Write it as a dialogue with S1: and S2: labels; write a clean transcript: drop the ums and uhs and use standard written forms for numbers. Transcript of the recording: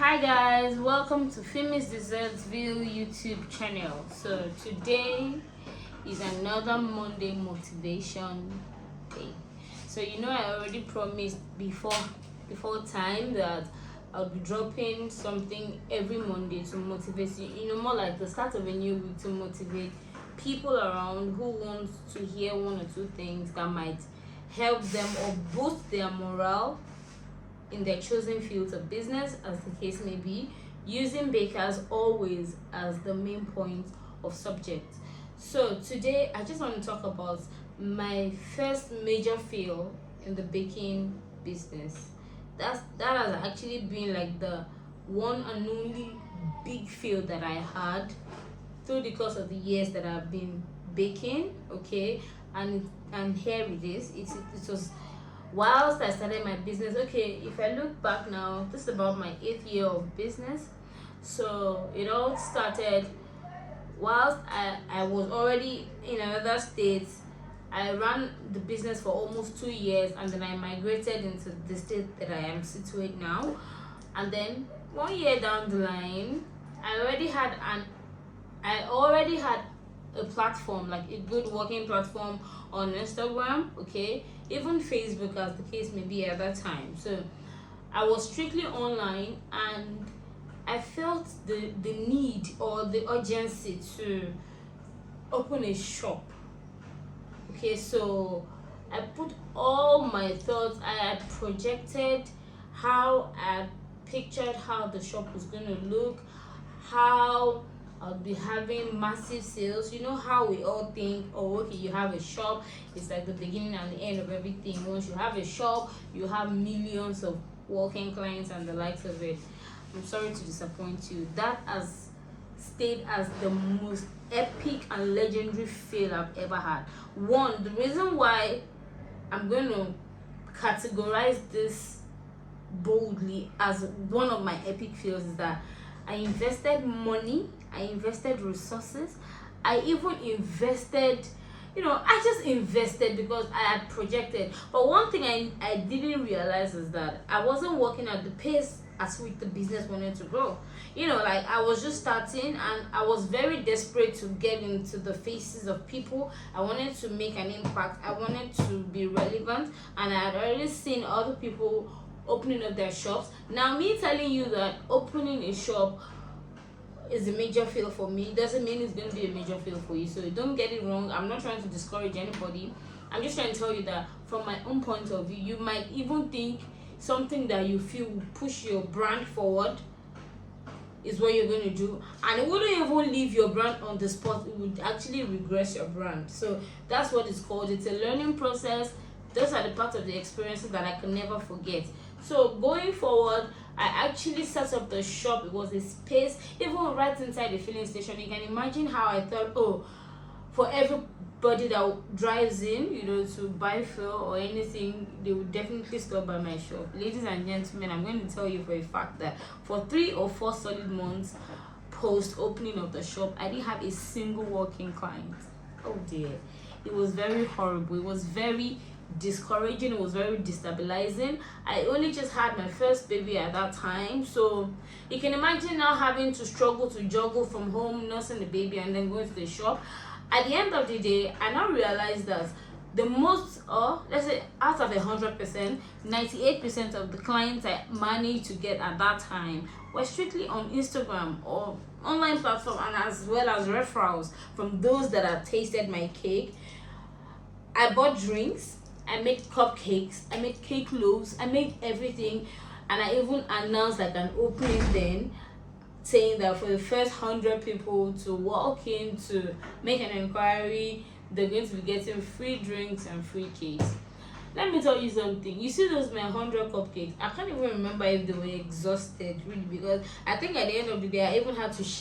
S1: Hi guys, welcome to Famous Desserts View YouTube channel. So today is another Monday motivation day. So I already promised before time that I'll be dropping something every Monday to motivate you, more like the start of a new week, to motivate people around who want to hear one or two things that might help them or boost their morale in their chosen fields of business, as the case may be, using bakers always as the main point of subject. So today I just want to talk about my first major fail in the baking business. That has actually been like the one and only big fail that I had through the course of the years that I've been baking. Okay, and here it is. It was whilst I started my business. Okay, if I look back now, this is about my 8th year of business. So it all started whilst I was already in another state. I ran the business for almost 2 years, and then I migrated into the state that I am situated now. And then 1 year down the line, I already had a platform, like a good working platform on Instagram, okay, even Facebook, as the case may be at that time. So I was strictly online, and I felt the need or the urgency to open a shop. Okay, so I put all my thoughts, I had projected how I pictured how the shop was going to look, how I'll be having massive sales. You know how we all think, oh, okay, you have a shop, it's like the beginning and the end of everything. Once you have a shop, you have millions of walking clients and the likes of it. I'm sorry to disappoint you. That has stayed as the most epic and legendary fail I've ever had. One, the reason why I'm going to categorize this boldly as one of my epic fails is that I invested money, I invested resources, I even invested, I just invested because I had projected. But one thing I didn't realize is that I wasn't working at the pace at which the business wanted to grow. Like I was just starting, and I was very desperate to get into the faces of people. I wanted to make an impact, I wanted to be relevant, and I had already seen other people opening up their shops. Now, me telling you that opening a shop is a major fail for me doesn't mean it's going to be a major fail for you. So don't get it wrong. I'm not trying to discourage anybody. I'm just trying to tell you that from my own point of view, you might even think something that you feel will push your brand forward is what you're going to do, and it wouldn't even leave your brand on the spot. It would actually regress your brand. So that's what it's called. It's a learning process. Those are the parts of the experiences that I can never forget. So going forward, I actually set up the shop. It was a space even right inside the filling station. You can imagine how I thought, oh, for everybody that drives in, to buy fuel or anything, they would definitely stop by my shop. Ladies and gentlemen, I'm going to tell you for a fact that for 3 or 4 solid months post opening of the shop, I didn't have a single walking client. Oh dear, it was very horrible. It was very discouraging. It was very destabilizing. I only just had my first baby at that time, so you can imagine now having to struggle to juggle from home, nursing the baby, and then going to the shop. At the end of the day, I now realized that the most, or let's say out of 100%, 98% of the clients I managed to get at that time were strictly on Instagram or online platform, and as well as referrals from those that had tasted my cake. I bought drinks, I made cupcakes, I made cake loaves, I made everything, and I even announced like an opening then, saying that for the first 100 people to walk in to make an inquiry, they're going to be getting free drinks and free cakes. Let me tell you something. You see those my 100 cupcakes, I can't even remember if they were exhausted really, because I think at the end of the day I even had to share